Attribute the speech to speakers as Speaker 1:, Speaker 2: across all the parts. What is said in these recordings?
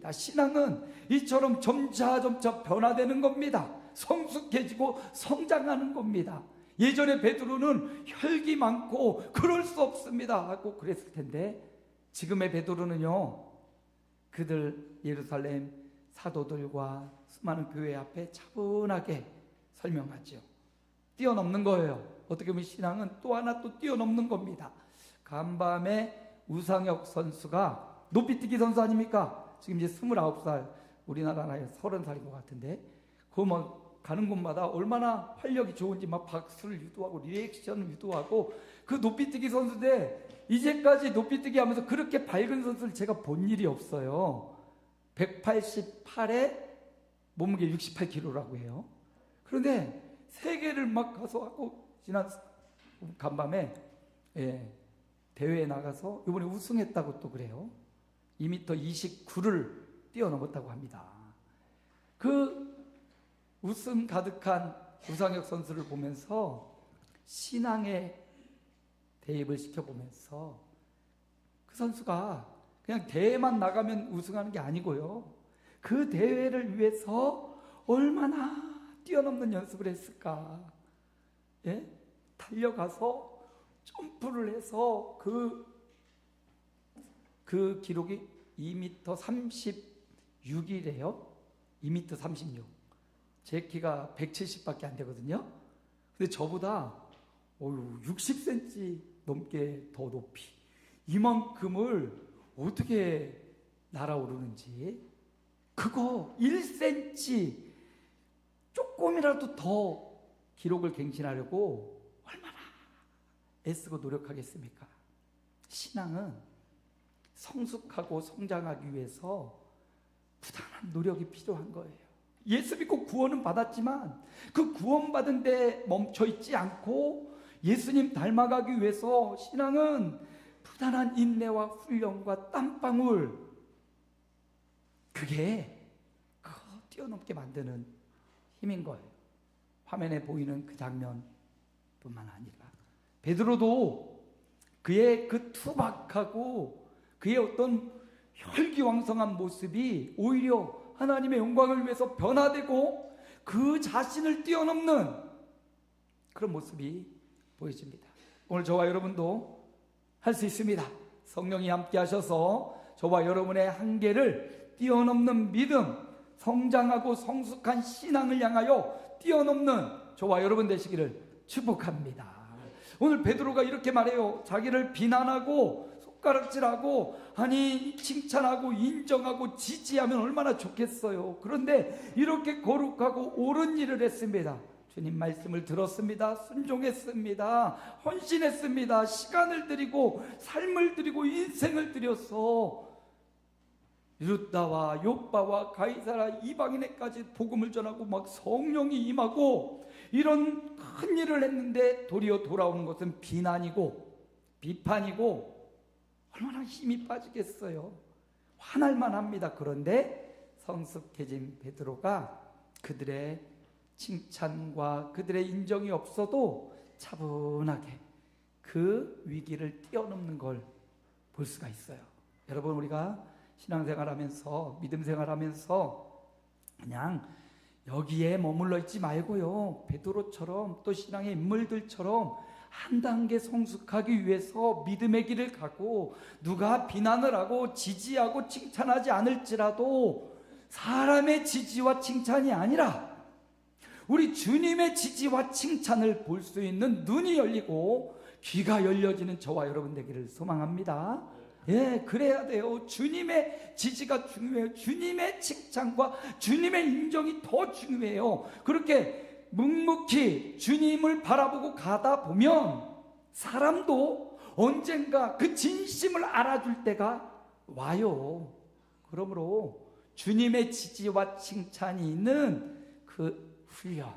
Speaker 1: 것입니다. 신앙은 이처럼 점차 변화되는 겁니다. 성숙해지고 성장하는 겁니다. 예전에 베드로는 혈기 많고 그럴 수 없습니다 하고 그랬을 텐데, 지금의 베드로는요, 그들 예루살렘 사도들과 수많은 교회 앞에 차분하게 설명하죠. 뛰어넘는 거예요. 어떻게 보면 신앙은 또 하나 또 뛰어넘는 겁니다. 간밤에 우상혁 선수가, 높이뛰기 선수 아닙니까? 지금 이제 29살, 우리나라 나이 30살인 것 같은데, 그 뭐 가는 곳마다 얼마나 활력이 좋은지 막 박수를 유도하고 리액션을 유도하고, 그 높이뛰기 선수인데 이제까지 높이뛰기 하면서 그렇게 밝은 선수를 제가 본 일이 없어요. 188에 몸무게 68kg라고 해요. 그런데 세계를 막 가서 하고, 지난 간밤에 대회에 나가서 이번에 우승했다고 또 그래요. 2m 29를 뛰어넘었다고 합니다. 그 웃음 가득한 우상혁 선수를 보면서 신앙에 대입을 시켜보면서, 그 선수가 그냥 대회만 나가면 우승하는 게 아니고요, 그 대회를 위해서 얼마나 뛰어넘는 연습을 했을까. 달려가서 점프를 해서 그 기록이 2m 36이래요. 2m 36. 제 키가 170밖에 안 되거든요. 근데 저보다 60cm 넘게 더 높이, 이만큼을 어떻게 날아오르는지, 그거 1cm 조금이라도 더 기록을 갱신하려고 얼마나 애쓰고 노력하겠습니까? 신앙은 성숙하고 성장하기 위해서 부단한 노력이 필요한 거예요. 예수 믿고 구원은 받았지만 그 구원받은 데 멈춰있지 않고 예수님 닮아가기 위해서 신앙은 부단한 인내와 훈련과 땀방울, 그게 뛰어넘게 만드는 힘인 거예요. 화면에 보이는 그 장면뿐만 아니라 베드로도 그의 그 투박하고 그의 어떤 혈기왕성한 모습이 오히려 하나님의 영광을 위해서 변화되고 그 자신을 뛰어넘는 그런 모습이 보여집니다. 오늘 저와 여러분도 할 수 있습니다. 성령이 함께 하셔서 저와 여러분의 한계를 뛰어넘는 믿음, 성장하고 성숙한 신앙을 향하여 뛰어넘는 저와 여러분 되시기를 축복합니다. 오늘 베드로가 이렇게 말해요. 자기를 비난하고 손가락질하고, 아니 칭찬하고 인정하고 지지하면 얼마나 좋겠어요. 그런데 이렇게 거룩하고 옳은 일을 했습니다. 주님 말씀을 들었습니다. 순종했습니다. 헌신했습니다. 시간을 드리고 삶을 드리고 인생을 드려서 루다와 욥바와 가이사라 이방인에까지 복음을 전하고 막 성령이 임하고 이런 큰 일을 했는데 도리어 돌아오는 것은 비난이고 비판이고 얼마나 힘이 빠지겠어요. 화날만 합니다. 그런데 성숙해진 베드로가 그들의 칭찬과 그들의 인정이 없어도 차분하게 그 위기를 뛰어넘는 걸 볼 수가 있어요. 여러분, 우리가 신앙생활하면서 믿음생활하면서 그냥 여기에 머물러 있지 말고요, 베드로처럼 또 신앙의 인물들처럼 한 단계 성숙하기 위해서 믿음의 길을 가고, 누가 비난을 하고 지지하고 칭찬하지 않을지라도 사람의 지지와 칭찬이 아니라 우리 주님의 지지와 칭찬을 볼 수 있는 눈이 열리고 귀가 열려지는 저와 여러분 되기를 소망합니다. 그래야 돼요. 주님의 지지가 중요해요. 주님의 칭찬과 주님의 인정이 더 중요해요. 그렇게 묵묵히 주님을 바라보고 가다 보면 사람도 언젠가 그 진심을 알아줄 때가 와요. 그러므로 주님의 지지와 칭찬이 있는 그 훈련,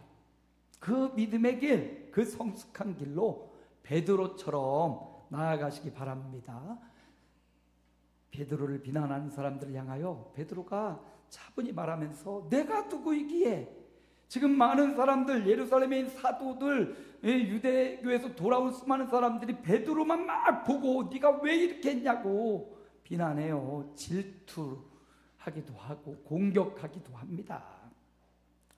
Speaker 1: 그 믿음의 길, 그 성숙한 길로 베드로처럼 나아가시기 바랍니다. 베드로를 비난하는 사람들을 향하여 베드로가 차분히 말하면서, 내가 누구이기에? 지금 많은 사람들, 예루살렘에 있는 사도들, 유대교에서 돌아온 수많은 사람들이 베드로만 막 보고 네가 왜 이렇게 했냐고 비난해요. 질투하고 하기도 하고 공격하기도 합니다.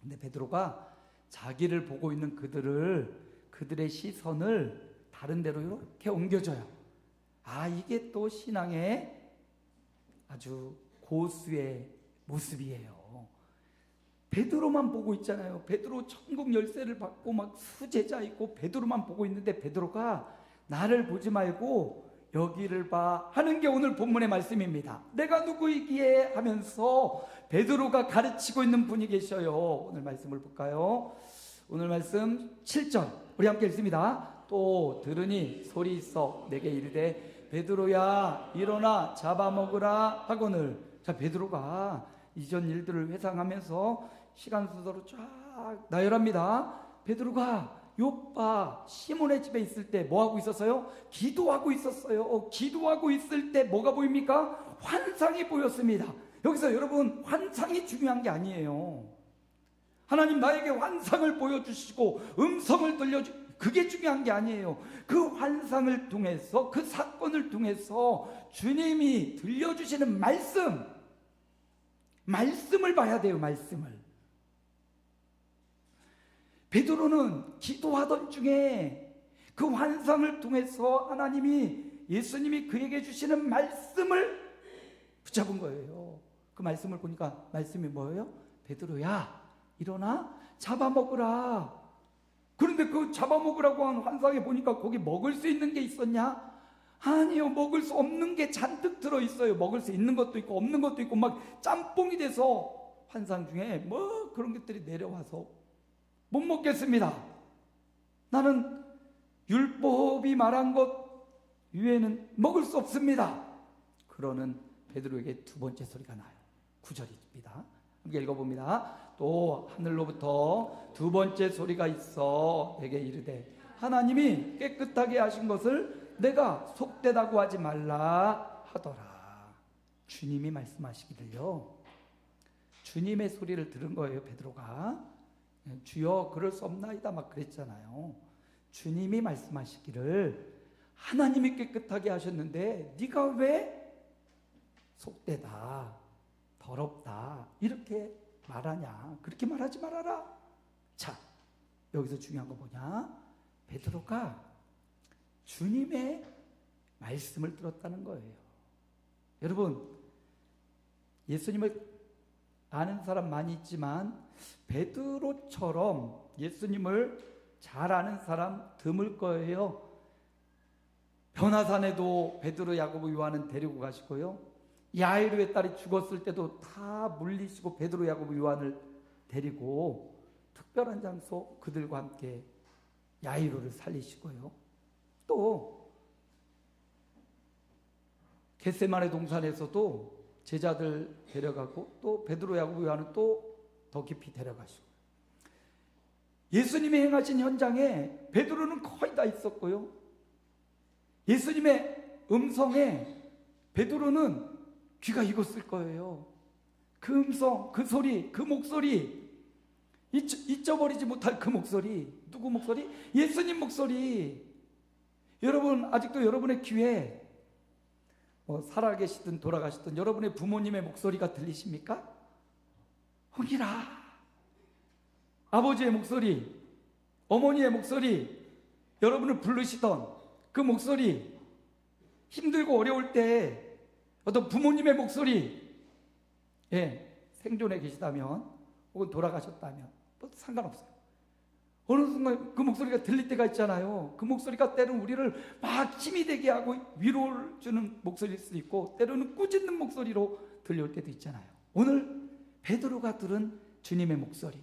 Speaker 1: 근데 베드로가 자기를 보고 있는 그들의 시선을 다른 데로 이렇게 옮겨줘요. 이게 또 신앙의 아주 고수의 모습이에요. 베드로만 보고 있잖아요. 베드로 천국 열쇠를 받고 막 수제자 있고 베드로만 보고 있는데 베드로가 나를 보지 말고 여기를 봐 하는 게 오늘 본문의 말씀입니다. 내가 누구이기에 하면서 베드로가 가르치고 있는 분이 계셔요. 오늘 말씀을 볼까요? 오늘 말씀 7절 우리 함께 읽습니다. 또 들으니 소리 있어 내게 이르되 베드로야 일어나 잡아먹으라 하거늘. 자, 베드로가 이전 일들을 회상하면서 시간 순서로 쫙 나열합니다. 베드로가 요빠 시몬의 집에 있을 때 뭐 하고 있었어요? 기도하고 있었어요. 기도하고 있을 때 뭐가 보입니까? 환상이 보였습니다. 여기서 여러분, 환상이 중요한 게 아니에요. 하나님 나에게 환상을 보여주시고 음성을 들려주, 그게 중요한 게 아니에요. 그 환상을 통해서, 그 사건을 통해서 주님이 들려주시는 말씀을 봐야 돼요. 말씀을. 베드로는 기도하던 중에 그 환상을 통해서 예수님이 그에게 주시는 말씀을 붙잡은 거예요. 그 말씀을 보니까 말씀이 뭐예요? 베드로야 일어나 잡아먹으라. 그런데 그 잡아먹으라고 한 환상에 보니까 거기 먹을 수 있는 게 있었냐? 아니요, 먹을 수 없는 게 잔뜩 들어있어요. 먹을 수 있는 것도 있고 없는 것도 있고 막 짬뽕이 돼서 환상 중에 뭐 그런 것들이 내려와서 못 먹겠습니다. 나는 율법이 말한 것 위에는 먹을 수 없습니다. 그러는 베드로에게 두 번째 소리가 나요. 9절입니다. 함께 읽어봅니다. 또 하늘로부터 두 번째 소리가 있어 내게 이르되 하나님이 깨끗하게 하신 것을 내가 속되다고 하지 말라 하더라. 주님이 말씀하시기를요. 주님의 소리를 들은 거예요. 베드로가 주여 그럴 수 없나이다 막 그랬잖아요. 주님이 말씀하시기를 하나님이 깨끗하게 하셨는데 네가 왜 속되다 더럽다 이렇게 말하냐. 그렇게 말하지 말아라. 자, 여기서 중요한 거 뭐냐? 베드로가 주님의 말씀을 들었다는 거예요. 여러분, 예수님을 아는 사람 많이 있지만 베드로처럼 예수님을 잘 아는 사람 드물 거예요. 변화산에도 베드로, 야고보, 요한은 데리고 가시고요. 야이로의 딸이 죽었을 때도 다 물리시고 베드로, 야고보, 요한을 데리고 특별한 장소 그들과 함께 야이로를 살리시고요. 또 겟세마네 동산에서도 제자들 데려가고 또 베드로, 야고보, 요한은 또 더 깊이 데려가시고 예수님이 행하신 현장에 베드로는 거의 다 있었고요. 예수님의 음성에 베드로는 귀가 익었을 거예요. 그 음성, 그 소리, 그 목소리, 잊어버리지 못할 그 목소리. 누구 목소리? 예수님 목소리. 여러분, 아직도 여러분의 귀에 살아계시든 돌아가시든 여러분의 부모님의 목소리가 들리십니까? 흥이라. 아버지의 목소리, 어머니의 목소리, 여러분을 부르시던 그 목소리, 힘들고 어려울 때 어떤 부모님의 목소리, 생존해 계시다면 혹은 돌아가셨다면 뭐 상관없어요. 어느 순간 그 목소리가 들릴 때가 있잖아요. 그 목소리가 때로는 우리를 막 힘이 되게 하고 위로를 주는 목소리일 수도 있고 때로는 꾸짖는 목소리로 들려올 때도 있잖아요. 오늘 베드로가 들은 주님의 목소리,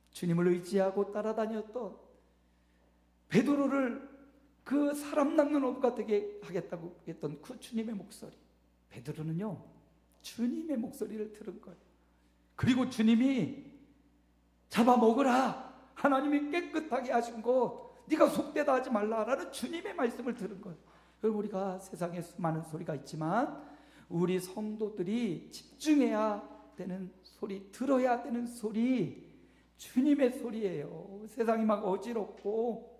Speaker 1: 주님을 의지하고 따라다녔던 베드로를 그 사람 낚는 어부가 되게 하겠다고 했던 그 주님의 목소리. 베드로는요 주님의 목소리를 들은 거예요. 그리고 주님이 잡아먹으라, 하나님이 깨끗하게 하신 것 네가 속되다 하지 말라라는 주님의 말씀을 들은 거예요. 그리고 우리가 세상에 수많은 소리가 있지만 우리 성도들이 집중해야 되는 소리, 들어야 되는 소리, 주님의 소리예요. 세상이 막 어지럽고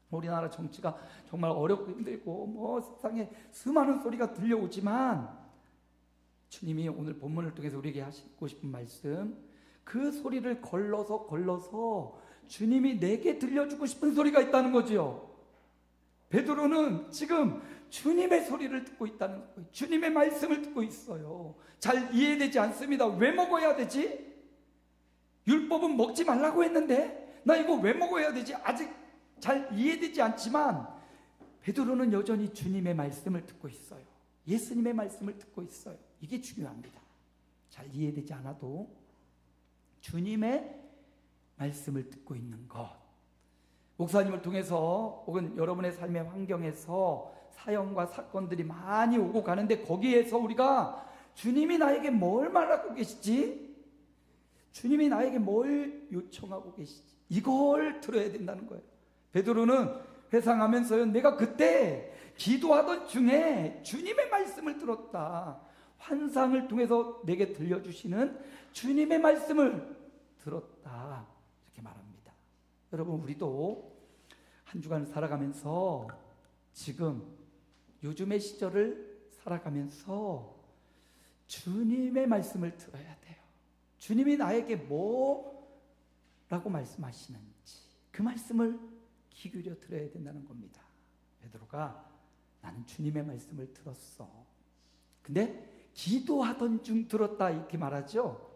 Speaker 1: 우리나라 정치가 정말 어렵고 힘들고 세상에 수많은 소리가 들려오지만 주님이 오늘 본문을 통해서 우리에게 하시고 싶은 말씀, 그 소리를 걸러서 주님이 내게 들려주고 싶은 소리가 있다는 거지요. 베드로는 지금 주님의 소리를 듣고 있다는 거예요. 주님의 말씀을 듣고 있어요. 잘 이해되지 않습니다. 왜 먹어야 되지? 율법은 먹지 말라고 했는데 나 이거 왜 먹어야 되지? 아직 잘 이해되지 않지만 베드로는 여전히 주님의 말씀을 듣고 있어요. 예수님의 말씀을 듣고 있어요. 이게 중요합니다. 잘 이해되지 않아도 주님의 말씀을 듣고 있는 것. 목사님을 통해서 혹은 여러분의 삶의 환경에서 사연과 사건들이 많이 오고 가는데 거기에서 우리가 주님이 나에게 뭘 말하고 계시지? 주님이 나에게 뭘 요청하고 계시지? 이걸 들어야 된다는 거예요. 베드로는 회상하면서요, 내가 그때 기도하던 중에 주님의 말씀을 들었다. 환상을 통해서 내게 들려주시는 주님의 말씀을 들었다. 이렇게 말합니다. 여러분, 우리도 한 주간 살아가면서 지금 요즘의 시절을 살아가면서 주님의 말씀을 들어야 돼요. 주님이 나에게 뭐라고 말씀하시는지 그 말씀을 귀 기울여 들어야 된다는 겁니다. 베드로가 나는 주님의 말씀을 들었어. 근데 기도하던 중 들었다 이렇게 말하죠.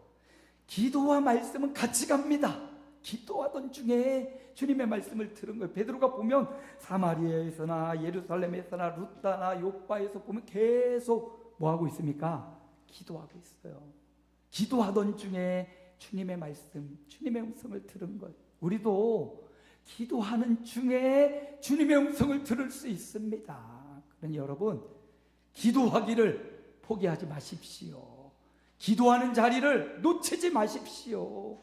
Speaker 1: 기도와 말씀은 같이 갑니다. 기도하던 중에 주님의 말씀을 들은 거예요. 베드로가 보면 사마리아에서나 예루살렘에서나 루다나 요바에서 보면 계속 뭐하고 있습니까? 기도하고 있어요. 기도하던 중에 주님의 말씀, 주님의 음성을 들은 거예요. 우리도 기도하는 중에 주님의 음성을 들을 수 있습니다. 그러니 여러분, 기도하기를 포기하지 마십시오. 기도하는 자리를 놓치지 마십시오.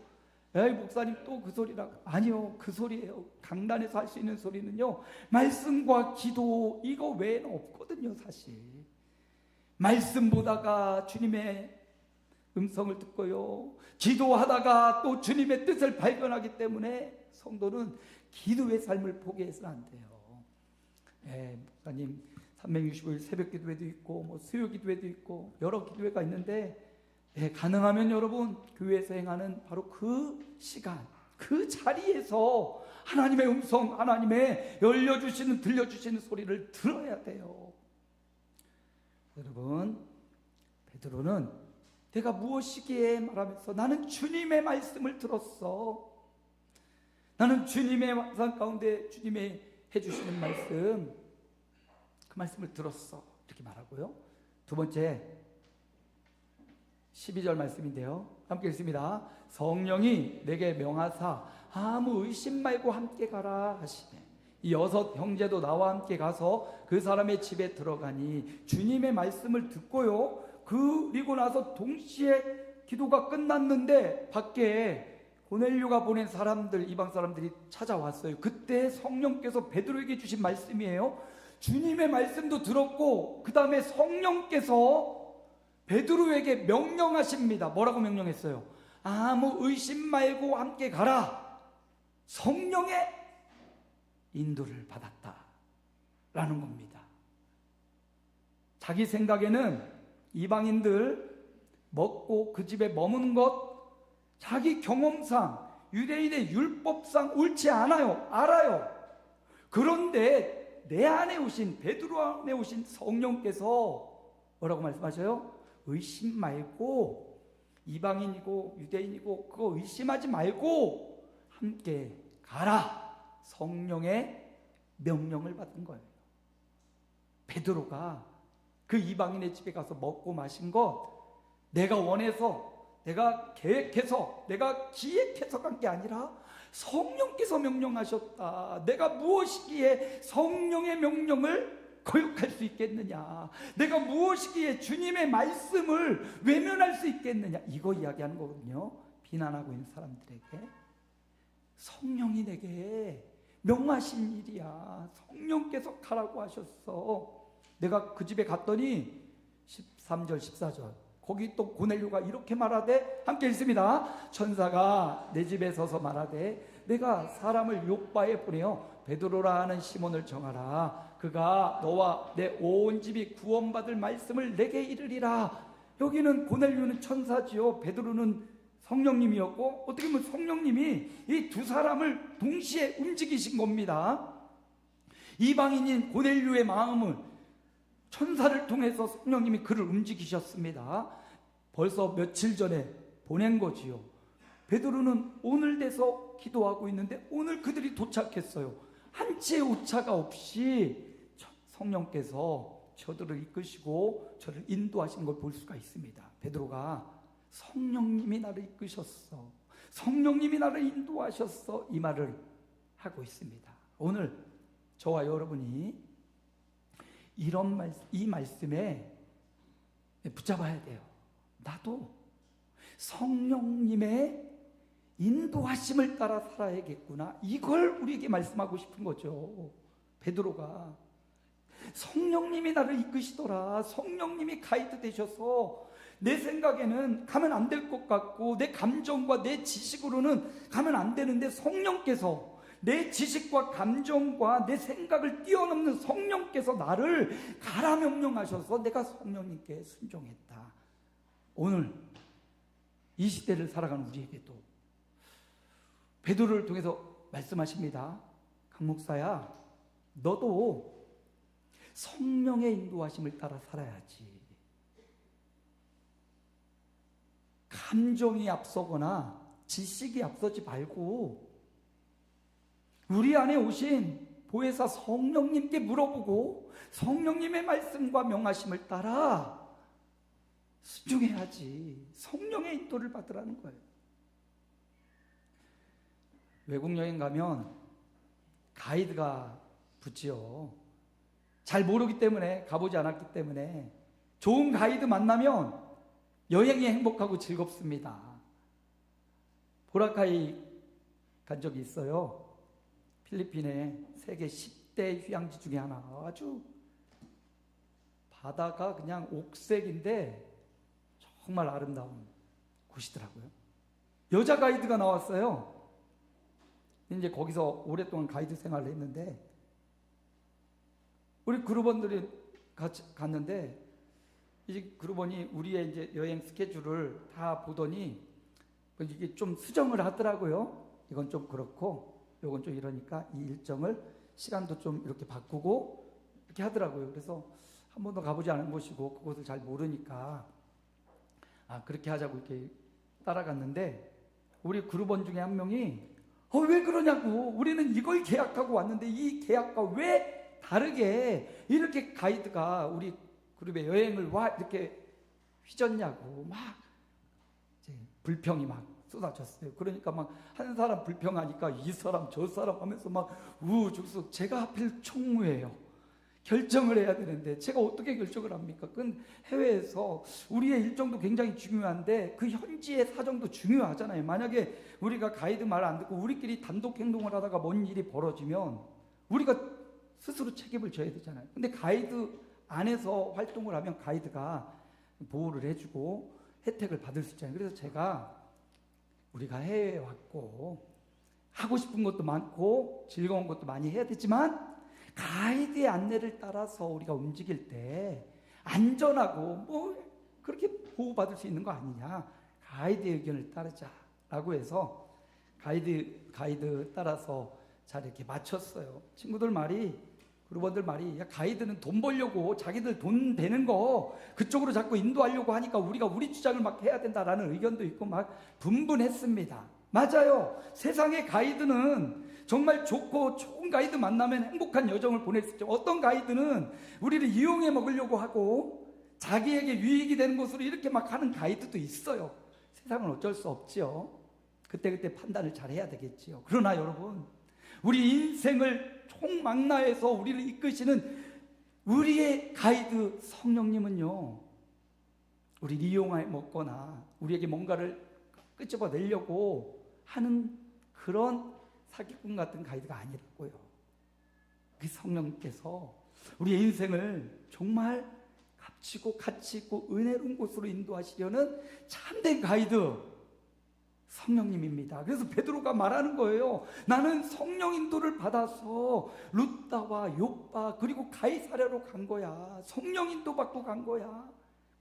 Speaker 1: 에이, 목사님 또 그 소리라고. 아니요, 그 소리예요. 강단에서 할 수 있는 소리는요, 말씀과 기도 이거 외에는 없거든요. 사실 말씀 보다가 주님의 음성을 듣고요, 기도하다가 또 주님의 뜻을 발견하기 때문에 성도는 기도의 삶을 포기해서는 안 돼요. 목사님 365일 새벽 기도회도 있고 뭐 수요 기도회도 있고 여러 기도회가 있는데, 가능하면 여러분 교회에서 행하는 바로 그 시간, 그 자리에서 하나님의 음성, 하나님의 열려주시는, 들려주시는 소리를 들어야 돼요. 여러분, 베드로는 내가 무엇이기에 말하면서 나는 주님의 말씀을 들었어. 나는 주님의 환상 가운데 주님의 해주시는 말씀, 그 말씀을 들었어. 이렇게 말하고요. 두 번째 12절 말씀인데요, 함께 읽습니다. 성령이 내게 명하사 아무 의심 말고 함께 가라 하시네. 이 6 형제도 나와 함께 가서 그 사람의 집에 들어가니 주님의 말씀을 듣고요, 그리고 나서 동시에 기도가 끝났는데 밖에 고넬료가 보낸 사람들, 이방 사람들이 찾아왔어요. 그때 성령께서 베드로에게 주신 말씀이에요. 주님의 말씀도 들었고 그 다음에 성령께서 베드로에게 명령하십니다. 뭐라고 명령했어요? 아무 의심 말고 함께 가라. 성령의 인도를 받았다 라는 겁니다. 자기 생각에는 이방인들 먹고 그 집에 머무는 것, 자기 경험상 유대인의 율법상 옳지 않아요. 알아요. 그런데 내 안에 오신, 베드로 안에 오신 성령께서 뭐라고 말씀하셔요? 의심 말고, 이방인이고 유대인이고 그거 의심하지 말고 함께 가라. 성령의 명령을 받은 거예요. 베드로가 그 이방인의 집에 가서 먹고 마신 것, 내가 원해서, 내가 계획해서, 내가 기획해서 간 게 아니라 성령께서 명령하셨다. 내가 무엇이기에 성령의 명령을 거역할 수 있겠느냐? 내가 무엇이기에 주님의 말씀을 외면할 수 있겠느냐? 이거 이야기하는 거거든요. 비난하고 있는 사람들에게 성령이 내게 명하신 일이야. 성령께서 가라고 하셨어. 내가 그 집에 갔더니 13절 14절 거기 또 고넬료가 이렇게 말하되, 함께 읽습니다. 천사가 내 집에 서서 말하되 내가 사람을 요바에 보내어 베드로라 하는 시몬을 정하라. 그가 너와 내 온 집이 구원받을 말씀을 내게 이르리라. 여기는 고넬료는 천사지요, 베드로는 성령님이었고, 어떻게 보면 성령님이 이 두 사람을 동시에 움직이신 겁니다. 이방인인 고넬료의 마음을 천사를 통해서 성령님이 그를 움직이셨습니다. 벌써 며칠 전에 보낸 거지요. 베드로는 오늘 돼서 기도하고 있는데 오늘 그들이 도착했어요. 한 채의 오차가 없이 성령께서 저들을 이끄시고 저를 인도하신 걸 볼 수가 있습니다. 베드로가 성령님이 나를 이끄셨어, 성령님이 나를 인도하셨어, 이 말을 하고 있습니다. 오늘 저와 여러분이 이 말씀에 붙잡아야 돼요. 나도 성령님의 인도하심을 따라 살아야겠구나, 이걸 우리에게 말씀하고 싶은 거죠. 베드로가 성령님이 나를 이끄시더라, 성령님이 가이드 되셔서 내 생각에는 가면 안 될 것 같고 내 감정과 내 지식으로는 가면 안 되는데 성령께서, 내 지식과 감정과 내 생각을 뛰어넘는 성령께서 나를 가라 명령하셔서 내가 성령님께 순종했다. 오늘 이 시대를 살아가는 우리에게도 베드로를 통해서 말씀하십니다. 강 목사야, 너도 성령의 인도하심을 따라 살아야지. 감정이 앞서거나 지식이 앞서지 말고 우리 안에 오신 보혜사 성령님께 물어보고 성령님의 말씀과 명하심을 따라 순종해야지. 성령의 인도를 받으라는 거예요. 외국 여행 가면 가이드가 붙지요. 잘 모르기 때문에, 가보지 않았기 때문에. 좋은 가이드 만나면 여행이 행복하고 즐겁습니다. 보라카이 간 적이 있어요. 필리핀의 세계 10대 휴양지 중에 하나. 아주 바다가 그냥 옥색인데 정말 아름다운 곳이더라고요. 여자 가이드가 나왔어요. 이제 거기서 오랫동안 가이드 생활을 했는데 우리 그룹원들이 같이 갔는데 이제 그룹원이 우리의 이제 여행 스케줄을 다 보더니 이게 좀 수정을 하더라고요. 이건 좀 그렇고 이건 좀 이러니까 이 일정을 시간도 좀 이렇게 바꾸고 이렇게 하더라고요. 그래서 한 번도 가보지 않은 곳이고 그곳을 잘 모르니까 그렇게 하자고 이렇게 따라갔는데 우리 그룹원 중에 한 명이 왜 그러냐고, 우리는 이걸 계약하고 왔는데 이 계약과 왜 다르게 이렇게 가이드가 우리 그룹의 여행을 와 이렇게 휘젓냐고 막 이제 불평이 막 쏟아졌어요. 그러니까 막 한 사람 불평하니까 이 사람 저 사람 하면서 막 우죽순. 제가 하필 총무예요. 결정을 해야 되는데 제가 어떻게 결정을 합니까? 그건 해외에서 우리의 일정도 굉장히 중요한데 그 현지의 사정도 중요하잖아요. 만약에 우리가 가이드 말 안 듣고 우리끼리 단독 행동을 하다가 뭔 일이 벌어지면 우리가 스스로 책임을 져야 되잖아요. 근데 가이드 안에서 활동을 하면 가이드가 보호를 해주고 혜택을 받을 수 있잖아요. 그래서 제가 우리가 해외에 왔고 하고 싶은 것도 많고 즐거운 것도 많이 해야 되지만 가이드의 안내를 따라서 우리가 움직일 때 안전하고 뭐 그렇게 보호받을 수 있는 거 아니냐, 가이드의 의견을 따르자라고 해서 가이드 따라서 잘 이렇게 맞췄어요. 친구들 말이, 그룹원들 말이, 야, 가이드는 돈 벌려고 자기들 돈 되는 거 그쪽으로 자꾸 인도하려고 하니까 우리가 우리 주장을 막 해야 된다라는 의견도 있고 막 분분했습니다. 맞아요. 세상의 가이드는 정말 좋고 좋은 가이드 만나면 행복한 여정을 보낼 수 있죠. 어떤 가이드는 우리를 이용해 먹으려고 하고 자기에게 유익이 되는 곳으로 이렇게 막 하는 가이드도 있어요. 세상은 어쩔 수 없지요. 그때그때 판단을 잘 해야 되겠지요. 그러나 여러분, 우리 인생을 총망라해서 우리를 이끄시는 우리의 가이드 성령님은요, 우리를 이용해 먹거나 우리에게 뭔가를 끄집어내려고 하는 그런 사기꾼 같은 가이드가 아니라고요. 그 성령께서 우리의 인생을 정말 값지고 가치 있고 은혜로운 곳으로 인도하시려는 참된 가이드 성령님입니다. 그래서 베드로가 말하는 거예요. 나는 성령 인도를 받아서 루다와 욥바 그리고 가이사랴로 간 거야. 성령 인도 받고 간 거야.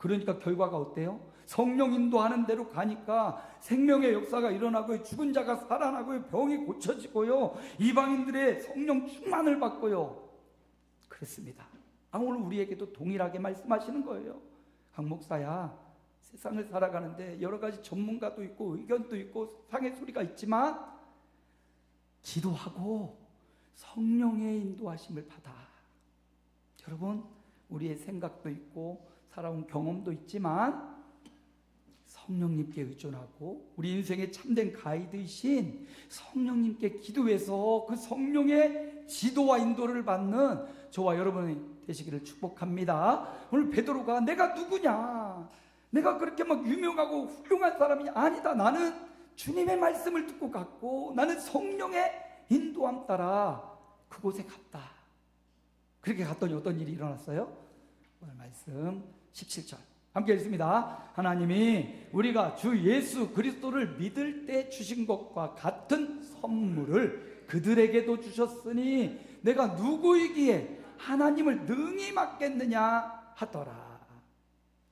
Speaker 1: 그러니까 결과가 어때요? 성령 인도하는 대로 가니까 생명의 역사가 일어나고요, 죽은 자가 살아나고요, 병이 고쳐지고요, 이방인들의 성령 충만을 받고요. 그랬습니다. 오늘 우리에게도 동일하게 말씀하시는 거예요. 강 목사야, 세상을 살아가는데 여러 가지 전문가도 있고 의견도 있고 상의 소리가 있지만 기도하고 성령의 인도하심을 받아. 여러분, 우리의 생각도 있고 살아온 경험도 있지만 성령님께 의존하고 우리 인생의 참된 가이드이신 성령님께 기도해서 그 성령의 지도와 인도를 받는 저와 여러분이 되시기를 축복합니다. 오늘 베드로가 내가 누구냐, 내가 그렇게 막 유명하고 훌륭한 사람이 아니다, 나는 주님의 말씀을 듣고 갔고 나는 성령의 인도함 따라 그곳에 갔다. 그렇게 갔더니 어떤 일이 일어났어요? 오늘 말씀 17절 함께 읽습니다. 하나님이 우리가 주 예수 그리스도를 믿을 때 주신 것과 같은 선물을 그들에게도 주셨으니 내가 누구이기에 하나님을 능히 맡겠느냐 하더라.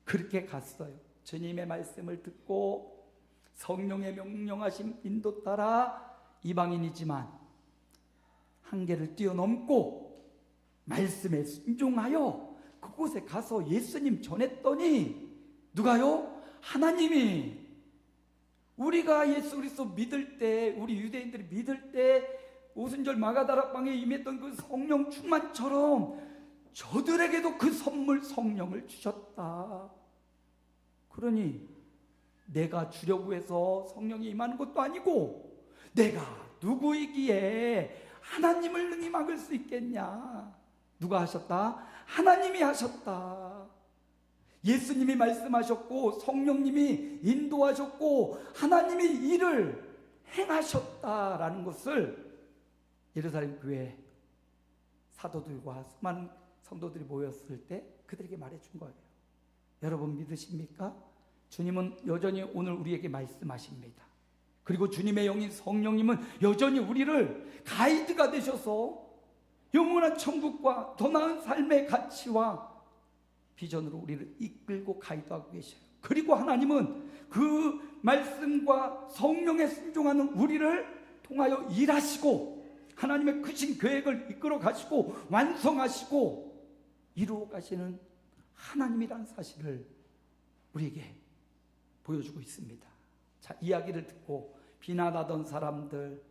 Speaker 1: 그렇게 갔어요. 주님의 말씀을 듣고 성령의 명령하심 인도 따라 이방인이지만 한계를 뛰어넘고 말씀에 순종하여 그곳에 가서 예수님 전했더니 누가요? 하나님이 우리가 예수 그리스도 믿을 때, 우리 유대인들이 믿을 때 오순절 마가다락방에 임했던 그 성령 충만처럼 저들에게도 그 선물 성령을 주셨다. 그러니 내가 주려고 해서 성령이 임하는 것도 아니고 내가 누구이기에 하나님을 능히 막을 수 있겠냐. 누가 하셨다? 하나님이 하셨다. 예수님이 말씀하셨고 성령님이 인도하셨고 하나님이 일을 행하셨다라는 것을 예루살렘 교회 사도들과 수많은 성도들이 모였을 때 그들에게 말해준 거예요. 여러분 믿으십니까? 주님은 여전히 오늘 우리에게 말씀하십니다. 그리고 주님의 영인 성령님은 여전히 우리를 가이드가 되셔서 영원한 천국과 더 나은 삶의 가치와 비전으로 우리를 이끌고 가이드하고 계셔요. 그리고 하나님은 그 말씀과 성령에 순종하는 우리를 통하여 일하시고 하나님의 크신 계획을 이끌어 가시고 완성하시고 이루어 가시는 하나님이라는 사실을 우리에게 보여주고 있습니다. 자, 이야기를 듣고 비난하던 사람들,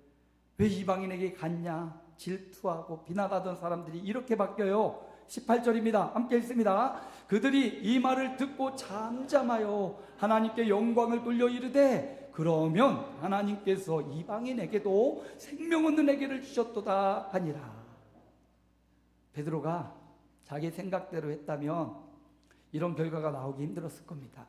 Speaker 1: 왜 이방인에게 갔냐 질투하고 비난하던 사람들이 이렇게 바뀌어요. 18절입니다. 함께 읽습니다. 그들이 이 말을 듣고 잠잠하여 하나님께 영광을 돌려 이르되 그러면 하나님께서 이방인에게도 생명 얻는 에게를 주셨도다 하니라. 베드로가 자기 생각대로 했다면 이런 결과가 나오기 힘들었을 겁니다.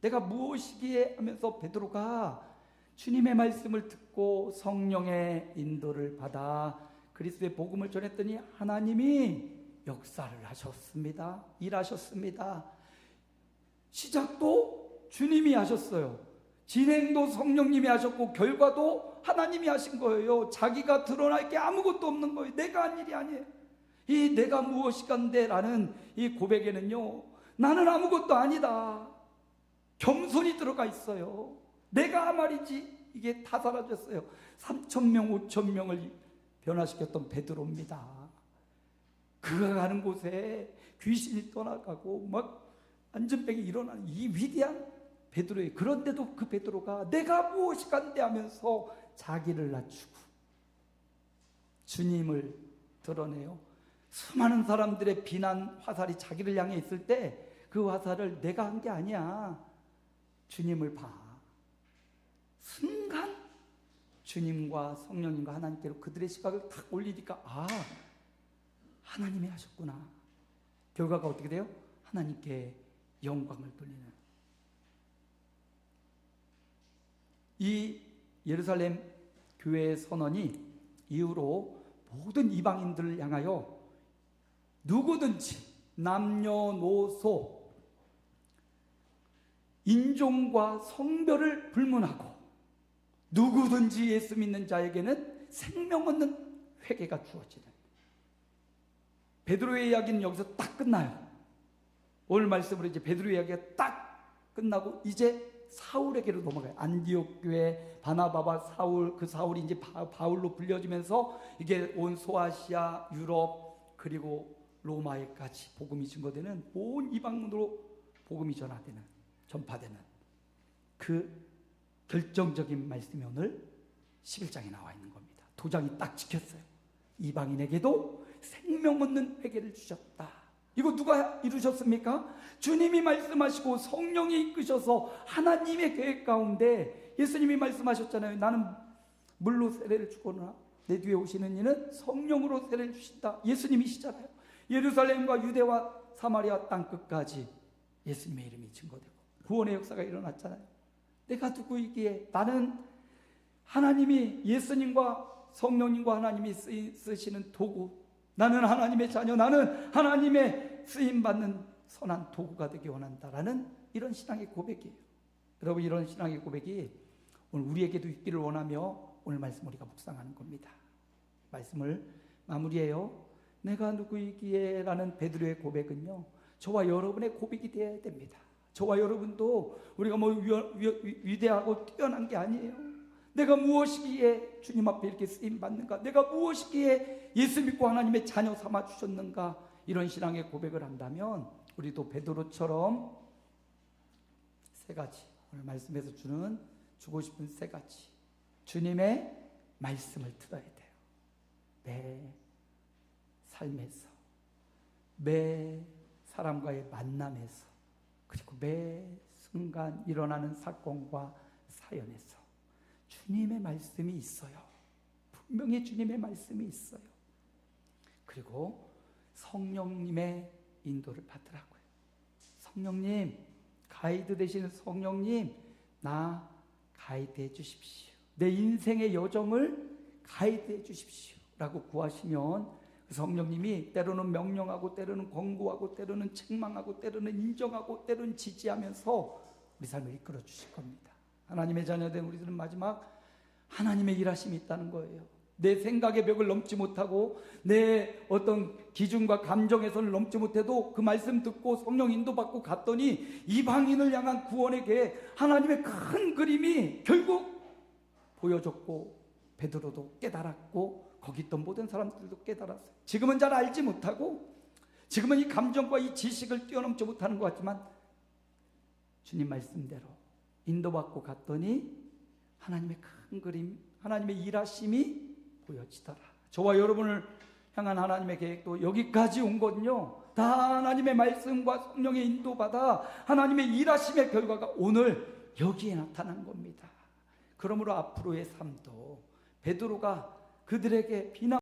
Speaker 1: 내가 무엇이기에 하면서 베드로가 주님의 말씀을 듣고 성령의 인도를 받아 그리스도의 복음을 전했더니 하나님이 역사를 하셨습니다. 일하셨습니다. 시작도 주님이 하셨어요. 진행도 성령님이 하셨고 결과도 하나님이 하신 거예요. 자기가 드러날 게 아무것도 없는 거예요. 내가 한 일이 아니에요. 이 내가 무엇이간데 라는 이 고백에는요, 나는 아무것도 아니다, 겸손이 들어가 있어요. 내가 말이지 이게 다 사라졌어요. 3,000명 5,000명을 변화시켰던 베드로입니다. 그가 가는 곳에 귀신이 떠나가고 막 안전병이 일어나는 이 위대한 베드로예요. 그런데도 그 베드로가 내가 무엇이간데 하면서 자기를 낮추고 주님을 드러내요. 수많은 사람들의 비난 화살이 자기를 향해 있을 때 그 화살을 내가 한 게 아니야, 주님을 봐. 순간 주님과 성령님과 하나님께로 그들의 시각을 탁 올리니까 하나님이 하셨구나. 결과가 어떻게 돼요? 하나님께 영광을 돌리는. 이 예루살렘 교회의 선언이 이후로 모든 이방인들을 향하여 누구든지 남녀노소 인종과 성별을 불문하고 누구든지 예수 믿는 자에게는 생명 얻는 회개가 주어지는, 베드로의 이야기는 여기서 딱 끝나요. 오늘 말씀으로 이제 베드로 이야기가 딱 끝나고 이제 사울에게로 넘어가요. 안디옥 교회 바나바와 사울, 그 사울이 이제 바울로 불려지면서 이게 온 소아시아, 유럽 그리고 로마에까지 복음이 증거되는 온 이방문으로 복음이 전파되는 그 결정적인 말씀이 오늘 11장에 나와 있는 겁니다. 도장이 딱 찍혔어요. 이방인에게도 생명 얻는 회개를 주셨다. 이거 누가 이루셨습니까? 주님이 말씀하시고 성령이 이끄셔서 하나님의 계획 가운데 예수님이 말씀하셨잖아요. 나는 물로 세례를 주거나 내 뒤에 오시는 이는 성령으로 세례를 주신다. 예수님이시잖아요. 예루살렘과 유대와 사마리아 땅 끝까지 예수님의 이름이 증거되고 구원의 역사가 일어났잖아요. 내가 누구이기에? 나는 하나님이 예수님과 성령님과 하나님이 쓰시는 도구, 나는 하나님의 자녀, 나는 하나님의 쓰임받는 선한 도구가 되기 원한다라는 이런 신앙의 고백이에요. 여러분, 이런 신앙의 고백이 오늘 우리에게도 있기를 원하며 오늘 말씀 우리가 묵상하는 겁니다. 말씀을 마무리해요. 내가 누구이기에 라는 베드로의 고백은요, 저와 여러분의 고백이 되어야 됩니다. 저와 여러분도 우리가 뭐 위대하고 뛰어난 게 아니에요. 내가 무엇이기에 주님 앞에 이렇게 쓰임받는가? 내가 무엇이기에 예수 믿고 하나님의 자녀 삼아 주셨는가? 이런 신앙의 고백을 한다면 우리도 베드로처럼 세 가지, 오늘 말씀에서 주고 싶은 세 가지, 주님의 말씀을 들어야 돼요. 매 삶에서, 매 사람과의 만남에서, 그리고 매 순간 일어나는 사건과 사연에서 주님의 말씀이 있어요. 분명히 주님의 말씀이 있어요. 그리고 성령님의 인도를 받으라고요. 성령님, 가이드 되시는 성령님, 나 가이드해 주십시오. 내 인생의 여정을 가이드해 주십시오 라고 구하시면 성령님이 때로는 명령하고 때로는 권고하고 때로는 책망하고 때로는 인정하고 때로는 지지하면서 우리 삶을 이끌어 주실 겁니다. 하나님의 자녀된 우리들은 마지막 하나님의 일하심이 있다는 거예요. 내 생각의 벽을 넘지 못하고 내 어떤 기준과 감정에서는 넘지 못해도 그 말씀 듣고 성령 인도받고 갔더니 이방인을 향한 구원의 계획, 하나님의 큰 그림이 결국 보여줬고 베드로도 깨달았고 거기 있던 모든 사람들도 깨달았어요. 지금은 잘 알지 못하고 지금은 이 감정과 이 지식을 뛰어넘지 못하는 것 같지만 주님 말씀대로 인도받고 갔더니 하나님의 큰 그림, 하나님의 일하심이 보여지더라. 저와 여러분을 향한 하나님의 계획도 여기까지 온 거든요. 다 하나님의 말씀과 성령의 인도받아 하나님의 일하심의 결과가 오늘 여기에 나타난 겁니다. 그러므로 앞으로의 삶도 베드로가 그들에게 비난